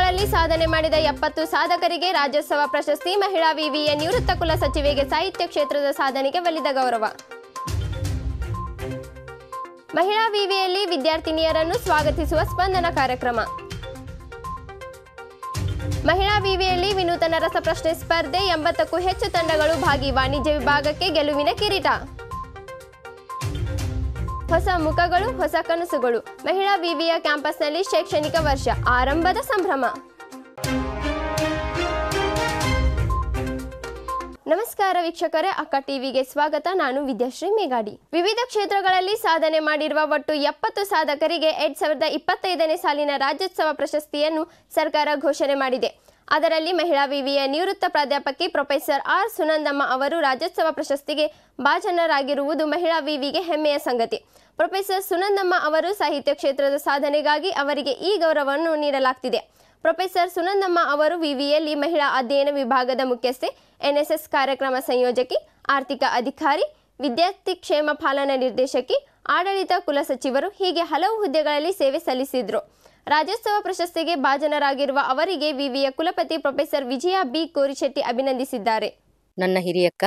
ಕ್ಷೇತ್ರಗಳಲ್ಲಿ ಸಾಧನೆ ಮಾಡಿದ 70 ಸಾಧಕರಿಗೆ ರಾಜ್ಯೋತ್ಸವ ಪ್ರಶಸ್ತಿ. ಮಹಿಳಾ ವಿವಿಯ ನಿವೃತ್ತ ಕುಲ ಸಚಿವೆಗೆ ಸಾಹಿತ್ಯ ಕ್ಷೇತ್ರದ ಸಾಧನೆಗೆ ಒಲಿದ ಗೌರವ. ಮಹಿಳಾ ವಿವಿಯಲ್ಲಿ ವಿದ್ಯಾರ್ಥಿನಿಯರನ್ನು ಸ್ವಾಗತಿಸುವ ಸ್ಪಂದನ ಕಾರ್ಯಕ್ರಮ. ಮಹಿಳಾ ವಿವಿಯಲ್ಲಿ ವಿನೂತನ ರಸಪ್ರಶ್ನೆ ಸ್ಪರ್ಧೆ. 80ಕ್ಕೂ ಹೆಚ್ಚು ತಂಡಗಳು ಭಾಗಿ. ವಾಣಿಜ್ಯ ವಿಭಾಗಕ್ಕೆ ಗೆಲುವಿನ ಕಿರೀಟ. ಹೊಸ ಮುಖಗಳು, ಹೊಸ ಕನಸುಗಳು. ಮಹಿಳಾ ವಿವಿಯ ಕ್ಯಾಂಪಸ್ನಲ್ಲಿ ಶೈಕ್ಷಣಿಕ ವರ್ಷ ಆರಂಭದ ಸಂಭ್ರಮ. ನಮಸ್ಕಾರ ವೀಕ್ಷಕರೇ, ಅಕ್ಕ ಟಿವಿಗೆ ಸ್ವಾಗತ. ನಾನು ವಿದ್ಯಾಶ್ರೀ ಮೇಗಾಡಿ. ವಿವಿಧ ಕ್ಷೇತ್ರಗಳಲ್ಲಿ ಸಾಧನೆ ಮಾಡಿರುವ ಒಟ್ಟು 70 ಸಾಧಕರಿಗೆ 2025ನೇ ಸಾಲಿನ ರಾಜ್ಯೋತ್ಸವ ಪ್ರಶಸ್ತಿಯನ್ನು ಸರ್ಕಾರ ಘೋಷಣೆ ಮಾಡಿದೆ. ಅದರಲ್ಲಿ ಮಹಿಳಾ ವಿವಿಯ ನಿವೃತ್ತ ಪ್ರಾಧ್ಯಾಪಕಿ ಪ್ರೊಫೆಸರ್ ಆರ್ ಸುನಂದಮ್ಮ ಅವರು ರಾಜ್ಯೋತ್ಸವ ಪ್ರಶಸ್ತಿಗೆ ಭಾಜನರಾಗಿರುವುದು ಮಹಿಳಾ ವಿವಿಗೆ ಹೆಮ್ಮೆಯ ಸಂಗತಿ. ಪ್ರೊಫೆಸರ್ ಸುನಂದಮ್ಮ ಅವರು ಸಾಹಿತ್ಯ ಕ್ಷೇತ್ರದ ಸಾಧನೆಗಾಗಿ ಅವರಿಗೆ ಈ ಗೌರವವನ್ನು ನೀಡಲಾಗ್ತಿದೆ. ಪ್ರೊಫೆಸರ್ ಸುನಂದಮ್ಮ ಅವರು ವಿವಿಯಲ್ಲಿ ಮಹಿಳಾ ಅಧ್ಯಯನ ವಿಭಾಗದ ಮುಖ್ಯಸ್ಥೆ, ಎನ್ಎಸ್ಎಸ್ ಕಾರ್ಯಕ್ರಮ ಸಂಯೋಜಕಿ, ಆರ್ಥಿಕ ಅಧಿಕಾರಿ, ವಿದ್ಯಾರ್ಥಿ ಕ್ಷೇಮ ಪಾಲನಾ ನಿರ್ದೇಶಕಿ, ಆಡಳಿತ ಕುಲಸಚಿವರು ಹೀಗೆ ಹಲವು ಹುದ್ದೆಗಳಲ್ಲಿ ಸೇವೆ ಸಲ್ಲಿಸಿದ್ರು. ರಾಜ್ಯೋತ್ಸವ ಪ್ರಶಸ್ತಿಗೆ ಭಾಜನರಾಗಿರುವ ಅವರಿಗೆ ವಿವಿಯ ಕುಲಪತಿ ಪ್ರೊಫೆಸರ್ ವಿಜಯ ಬಿ ಕೋರಿಶೆಟ್ಟಿ ಅಭಿನಂದಿಸಿದ್ದಾರೆ. ನನ್ನ ಹಿರಿಯಕ್ಕ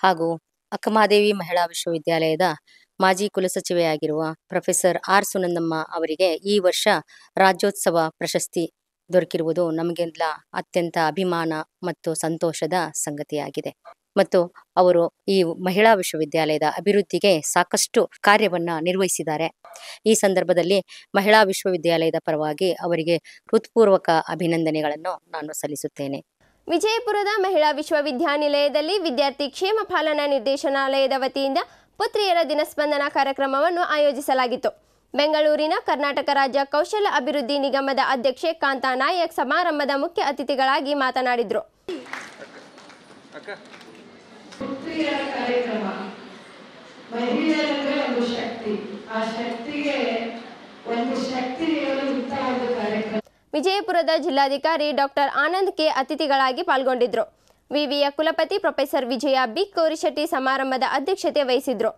ಹಾಗೂ ಅಕ್ಕಮಹಾದೇವಿ ಮಹಿಳಾ ವಿಶ್ವವಿದ್ಯಾಲಯದ ಮಾಜಿ ಕುಲಸಚಿವೆಯಾಗಿರುವ ಪ್ರೊಫೆಸರ್ ಆರ್ ಸುನಂದಮ್ಮ ಅವರಿಗೆ ಈ ವರ್ಷ ರಾಜ್ಯೋತ್ಸವ ಪ್ರಶಸ್ತಿ ದೊರಕಿರುವುದು ನಮಗೆಲ್ಲ ಅತ್ಯಂತ ಅಭಿಮಾನ ಮತ್ತು ಸಂತೋಷದ ಸಂಗತಿಯಾಗಿದೆ. ಮತ್ತು ಅವರು ಈ ಮಹಿಳಾ ವಿಶ್ವವಿದ್ಯಾಲಯದ ಅಭಿವೃದ್ಧಿಗೆ ಸಾಕಷ್ಟು ಕಾರ್ಯವನ್ನ ನಿರ್ವಹಿಸಿದ್ದಾರೆ. ಈ ಸಂದರ್ಭದಲ್ಲಿ ಮಹಿಳಾ ವಿಶ್ವವಿದ್ಯಾಲಯದ ಪರವಾಗಿ ಅವರಿಗೆ ಹೃತ್ಪೂರ್ವಕ ಅಭಿನಂದನೆಗಳನ್ನು ನಾನು ಸಲ್ಲಿಸುತ್ತೇನೆ. ವಿಜಯಪುರದ ಮಹಿಳಾ ವಿಶ್ವವಿದ್ಯಾನಿಲಯದಲ್ಲಿ ವಿದ್ಯಾರ್ಥಿ ಕ್ಷೇಮ ಪಾಲನಾ ನಿರ್ದೇಶನಾಲಯದ ವತಿಯಿಂದ ಪುತ್ರಿಯರ ದಿನಸ್ಪಂದನ ಕಾರ್ಯಕ್ರಮವನ್ನು ಆಯೋಜಿಸಲಾಗಿತ್ತು. ಬೆಂಗಳೂರಿನ ಕರ್ನಾಟಕ ರಾಜ್ಯ ಕೌಶಲ್ಯ ಅಭಿವೃದ್ಧಿ ನಿಗಮದ ಅಧ್ಯಕ್ಷೆ ಕಾಂತಾ ನಾಯಕ್ ಸಮಾರಂಭದ ಮುಖ್ಯ ಅತಿಥಿಗಳಾಗಿ ಮಾತನಾಡಿದರು. ವಿಜಯಪುರದ ಜಿಲ್ಲಾಧಿಕಾರಿ ಡಾಕ್ಟರ್ ಆನಂದ್ ಕೆ ಅತಿಥಿಗಳಾಗಿ ಪಾಲ್ಗೊಂಡಿದ್ದರು. ವಿವಿಯ ಕುಲಪತಿ ಪ್ರೊಫೆಸರ್ ವಿಜಯ ಬಿ ಕೋರಿಶೆಟ್ಟಿ ಸಮಾರಂಭದ ಅಧ್ಯಕ್ಷತೆ ವಹಿಸಿದ್ರು.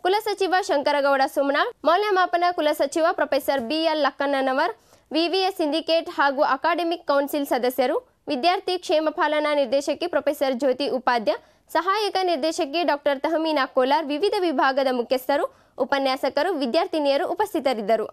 ಕುಲಸಚಿವ ಶಂಕರಗೌಡ ಸುಮನಾಳ್, ಮೌಲ್ಯಮಾಪನ ಕುಲಸಚಿವ ಪ್ರೊಫೆಸರ್ ಬಿಎಲ್ ಲಕ್ಕಣ್ಣನವರ್, ವಿವಿಯ ಸಿಂಡಿಕೇಟ್ ಹಾಗೂ ಅಕಾಡೆಮಿಕ್ ಕೌನ್ಸಿಲ್ ಸದಸ್ಯರು, ವಿದ್ಯಾರ್ಥಿ ಕ್ಷೇಮ ಪಾಲನಾ ನಿರ್ದೇಶಕಿ ಪ್ರೊಫೆಸರ್ ಜ್ಯೋತಿ ಉಪಾಧ್ಯ, ಸಹಾಯಕ ನಿರ್ದೇಶಕಿ ಡಾಕ್ಟರ್ ತಹಮೀನಾ ಕೋಲಾರ್, ವಿವಿಧ ವಿಭಾಗದ ಮುಖ್ಯಸ್ಥರು, ಉಪನ್ಯಾಸಕರು, ವಿದ್ಯಾರ್ಥಿನಿಯರು ಉಪಸ್ಥಿತರಿದ್ದರು.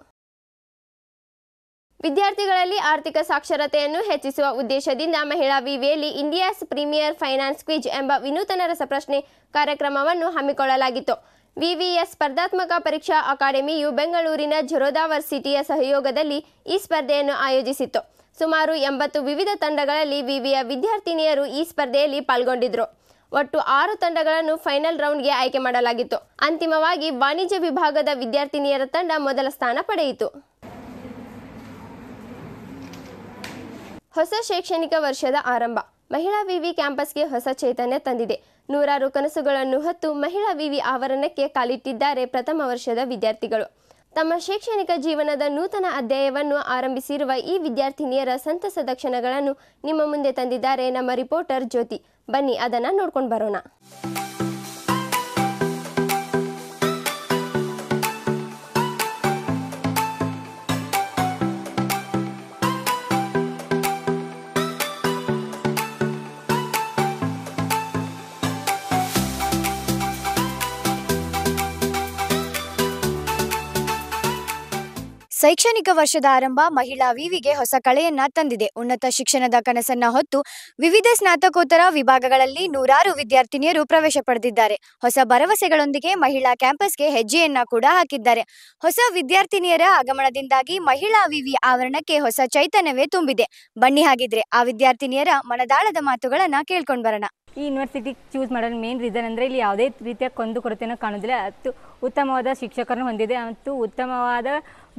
ವಿದ್ಯಾರ್ಥಿಗಳಲ್ಲಿ ಆರ್ಥಿಕ ಸಾಕ್ಷರತೆಯನ್ನು ಹೆಚ್ಚಿಸುವ ಉದ್ದೇಶದಿಂದ ಮಹಿಳಾ ವಿವಿಯಲ್ಲಿ ಇಂಡಿಯಾಸ್ ಪ್ರೀಮಿಯರ್ ಫೈನಾನ್ಸ್ ಕ್ವಿಜ್ ಎಂಬ ವಿನೂತನ ರಸಪ್ರಶ್ನೆ ಕಾರ್ಯಕ್ರಮವನ್ನು ಹಮ್ಮಿಕೊಳ್ಳಲಾಗಿತ್ತು. ವಿವಿಯ ಸ್ಪರ್ಧಾತ್ಮಕ ಪರೀಕ್ಷಾ ಅಕಾಡೆಮಿಯು ಬೆಂಗಳೂರಿನ ಝರೋದಾವರ್ಸಿಟಿಯ ಸಹಯೋಗದಲ್ಲಿ ಈ ಸ್ಪರ್ಧೆಯನ್ನು ಆಯೋಜಿಸಿತ್ತು. ಸುಮಾರು 80 ವಿವಿಧ ತಂಡಗಳಲ್ಲಿ ವಿವಿಯ ವಿದ್ಯಾರ್ಥಿನಿಯರು ಈ ಸ್ಪರ್ಧೆಯಲ್ಲಿ ಪಾಲ್ಗೊಂಡಿದ್ದರು. ಒಟ್ಟು 6 ತಂಡಗಳನ್ನು ಫೈನಲ್ ರೌಂಡ್ಗೆ ಆಯ್ಕೆ ಮಾಡಲಾಗಿತ್ತು. ಅಂತಿಮವಾಗಿ ವಾಣಿಜ್ಯ ವಿಭಾಗದ ವಿದ್ಯಾರ್ಥಿನಿಯರ ತಂಡ ಮೊದಲ ಸ್ಥಾನ ಪಡೆಯಿತು. ಹೊಸ ಶೈಕ್ಷಣಿಕ ವರ್ಷದ ಆರಂಭ ಮಹಿಳಾ ವಿವಿ ಕ್ಯಾಂಪಸ್ಗೆ ಹೊಸ ಚೈತನ್ಯ ತಂದಿದೆ. ನೂರಾರು ಕನಸುಗಳನ್ನು ಹೊತ್ತು ಮಹಿಳಾ ವಿವಿ ಆವರಣಕ್ಕೆ ಕಾಲಿಟ್ಟಿದ್ದಾರೆ ಪ್ರಥಮ ವರ್ಷದ ವಿದ್ಯಾರ್ಥಿಗಳು. ತಮ್ಮ ಶೈಕ್ಷಣಿಕ ಜೀವನದ ನೂತನ ಅಧ್ಯಾಯವನ್ನು ಆರಂಭಿಸಿರುವ ಈ ವಿದ್ಯಾರ್ಥಿನಿಯರ ಸಂತಸದ ಕ್ಷಣಗಳನ್ನು ನಿಮ್ಮ ಮುಂದೆ ತಂದಿದ್ದಾರೆ ನಮ್ಮ ರಿಪೋರ್ಟರ್ ಜ್ಯೋತಿ. ಬನ್ನಿ ಅದನ್ನು ನೋಡ್ಕೊಂಡು ಬರೋಣ. ಶೈಕ್ಷಣಿಕ ವರ್ಷದ ಆರಂಭ ಮಹಿಳಾ ವಿವಿಗೆ ಹೊಸ ಕಳೆಯನ್ನ ತಂದಿದೆ. ಉನ್ನತ ಶಿಕ್ಷಣದ ಕನಸನ್ನ ಹೊತ್ತು ವಿವಿಧ ಸ್ನಾತಕೋತ್ತರ ವಿಭಾಗಗಳಲ್ಲಿ ನೂರಾರು ವಿದ್ಯಾರ್ಥಿನಿಯರು ಪ್ರವೇಶ ಪಡೆದಿದ್ದಾರೆ. ಹೊಸ ಭರವಸೆಗಳೊಂದಿಗೆ ಮಹಿಳಾ ಕ್ಯಾಂಪಸ್ಗೆ ಹೆಜ್ಜೆಯನ್ನ ಕೂಡ ಹಾಕಿದ್ದಾರೆ. ಹೊಸ ವಿದ್ಯಾರ್ಥಿನಿಯರ ಆಗಮನದಿಂದಾಗಿ ಮಹಿಳಾ ವಿವಿ ಆವರಣಕ್ಕೆ ಹೊಸ ಚೈತನ್ಯವೇ ತುಂಬಿದೆ. ಬನ್ನಿ ಹಾಗಿದ್ರೆ ಆ ವಿದ್ಯಾರ್ಥಿನಿಯರ ಮನದಾಳದ ಮಾತುಗಳನ್ನ ಕೇಳ್ಕೊಂಡು ಬರೋಣ. ಈ ಯೂನಿವರ್ಸಿಟಿ ಚೂಸ್ ಮಾಡಲು ಮೇನ್ ರೀಸನ್ ಅಂದರೆ ಇಲ್ಲಿ ಯಾವುದೇ ರೀತಿಯ ಕೊರತೆಯನ್ನು ಕಾಣೋದಿಲ್ಲ. ಉತ್ತಮವಾದ ಶಿಕ್ಷಕರನ್ನು ಹೊಂದಿದೆ ಮತ್ತು ಉತ್ತಮವಾದ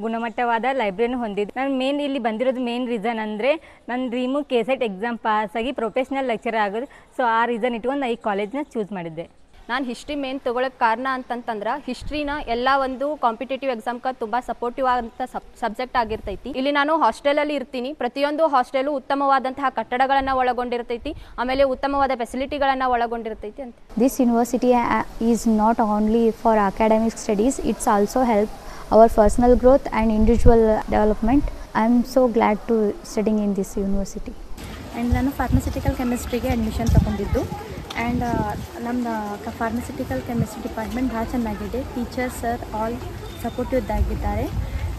ಗುಣಮಟ್ಟವಾದ ಲೈಬ್ರರಿಯನ್ನು ಹೊಂದಿದೆ. ನಾನು ಮೇನ್ ಇಲ್ಲಿ ಬಂದಿರೋದು ಮೇನ್ ರೀಸನ್ ಅಂದರೆ ನನ್ನ ಡ್ರೀಮು KSET ಎಕ್ಸಾಮ್ ಪಾಸಾಗಿ ಪ್ರೊಫೆಷ್ನಲ್ ಲೆಕ್ಚರ್ ಆಗೋದು. ಸೊ ಆ ರೀಸನ್ ಇಟ್ಕೊಂಡು ನಾನು ಈ ಕಾಲೇಜ್ನ ಚೂಸ್ ಮಾಡಿದ್ದೆ. ನಾನು ಹಿಸ್ಟ್ರಿ ಮೇನ್ ತೊಗೊಳಕ್ಕೆ ಕಾರಣ ಅಂತಂತಂದ್ರೆ ಹಿಸ್ಟ್ರಿನ ಎಲ್ಲ ಒಂದು ಕಾಂಪಿಟೇಟಿವ್ ಎಕ್ಸಾಮ್ಗೆ ತುಂಬ ಸಪೋರ್ಟಿವ್ ಆದಂಥ ಸಬ್ಜೆಕ್ಟ್ ಆಗಿರ್ತೈತಿ. ಇಲ್ಲಿ ನಾನು ಹಾಸ್ಟೆಲಲ್ಲಿ ಇರ್ತೀನಿ. ಪ್ರತಿಯೊಂದು ಹಾಸ್ಟೆಲು ಉತ್ತಮವಾದಂತಹ ಕಟ್ಟಡಗಳನ್ನು ಒಳಗೊಂಡಿರ್ತೈತಿ, ಆಮೇಲೆ ಉತ್ತಮವಾದ ಫೆಸಿಲಿಟಿಗಳನ್ನು ಒಳಗೊಂಡಿರ್ತೈತಿ ಅಂತ. This university is not only for academic studies, it's also help our personal growth and individual development. I'm so glad to studying in this university. And ನಾನು ಫಾರ್ಮಸ್ಯೂಟಿಕಲ್ ಕೆಮಿಸ್ಟ್ರಿಗೆ ಅಡ್ಮಿಷನ್ ತೊಗೊಂಡಿದ್ದು. ಆ್ಯಂಡ್ ನಮ್ಮದು ಫಾರ್ಮಸ್ಯೂಟಿಕಲ್ ಕೆಮಿಸ್ಟ್ರಿ ಡಿಪಾರ್ಟ್ಮೆಂಟ್ ಭಾಳ ಚೆನ್ನಾಗಿದೆ. Teachers sir all supportive ಆಗಿದ್ದಾರೆ.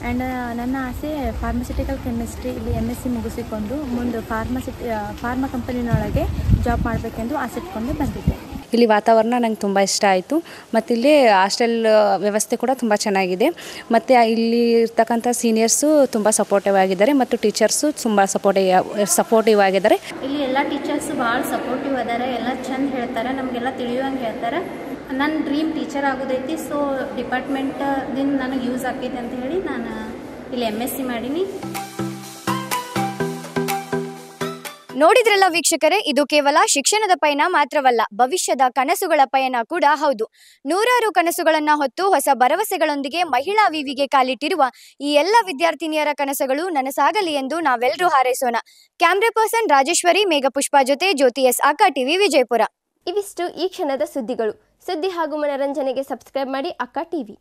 And ನನ್ನ ಆಸೆ pharmaceutical chemistry ಇಲ್ಲಿ MSc ಮುಗಿಸಿಕೊಂಡು ಮುಂದೆ ಫಾರ್ಮಾ ಕಂಪನಿನೊಳಗೆ ಜಾಬ್ ಮಾಡಬೇಕೆಂದು ಆಸೆ ಇಟ್ಕೊಂಡು ಬಂದಿದ್ದೆ. ಇಲ್ಲಿ ವಾತಾವರಣ ನಂಗೆ ತುಂಬ ಇಷ್ಟ ಆಯಿತು. ಮತ್ತು ಇಲ್ಲಿ ಹಾಸ್ಟೆಲ್ ವ್ಯವಸ್ಥೆ ಕೂಡ ತುಂಬ ಚೆನ್ನಾಗಿದೆ. ಮತ್ತು ಇಲ್ಲಿ ಇರ್ತಕ್ಕಂಥ ಸೀನಿಯರ್ಸು ತುಂಬ ಸಪೋರ್ಟಿವ್ ಆಗಿದ್ದಾರೆ ಮತ್ತು ಟೀಚರ್ಸು ತುಂಬ ಸಪೋರ್ಟಿವ್ ಆಗಿದ್ದಾರೆ. ಇಲ್ಲಿ ಎಲ್ಲ ಟೀಚರ್ಸು ಭಾಳ ಸಪೋರ್ಟಿವ್ ಅದಾರೆ, ಎಲ್ಲ ಚಂದ ಹೇಳ್ತಾರೆ, ನಮಗೆಲ್ಲ ತಿಳಿಯುವಂಗೆ ಹೇಳ್ತಾರೆ. ನನ್ನ ಡ್ರೀಮ್ ಟೀಚರ್ ಆಗೋದೈತಿ. ಸೊ ಡಿಪಾರ್ಟ್ಮೆಂಟ್ದಿಂದ ನನಗೆ ಯೂಸ್ ಆಗ್ತೈತೆ ಅಂತ ಹೇಳಿ ನಾನು ಇಲ್ಲಿ MSc ಮಾಡೀನಿ. ನೋಡಿದ್ರಲ್ಲ ವೀಕ್ಷಕರೇ, ಇದು ಕೇವಲ ಶಿಕ್ಷಣದ ಪಯಣ ಮಾತ್ರವಲ್ಲ, ಭವಿಷ್ಯದ ಕನಸುಗಳ ಪಯಣ ಕೂಡ ಹೌದು. ನೂರಾರು ಕನಸುಗಳನ್ನ ಹೊತ್ತು ಹೊಸ ಭರವಸೆಗಳೊಂದಿಗೆ ಮಹಿಳಾ ವಿವಿಗೆ ಕಾಲಿಟ್ಟಿರುವ ಈ ಎಲ್ಲ ವಿದ್ಯಾರ್ಥಿನಿಯರ ಕನಸುಗಳು ನನಸಾಗಲಿ ಎಂದು ನಾವೆಲ್ಲರೂ ಹಾರೈಸೋಣ. ಕ್ಯಾಮ್ರಾ ಪರ್ಸನ್ ರಾಜೇಶ್ವರಿ, ಮೇಘಪುಷ್ಪ ಜೊತೆ ಜ್ಯೋತಿ ಎಸ್, ಅಕ್ಕ ಟಿವಿ, ವಿಜಯಪುರ. ಇವಿಷ್ಟು ಈ ಕ್ಷಣದ ಸುದ್ದಿಗಳು. ಸುದ್ದಿ ಹಾಗೂ ಮನರಂಜನೆಗೆ ಸಬ್ಸ್ಕ್ರೈಬ್ ಮಾಡಿ ಅಕ್ಕ ಟಿವಿ.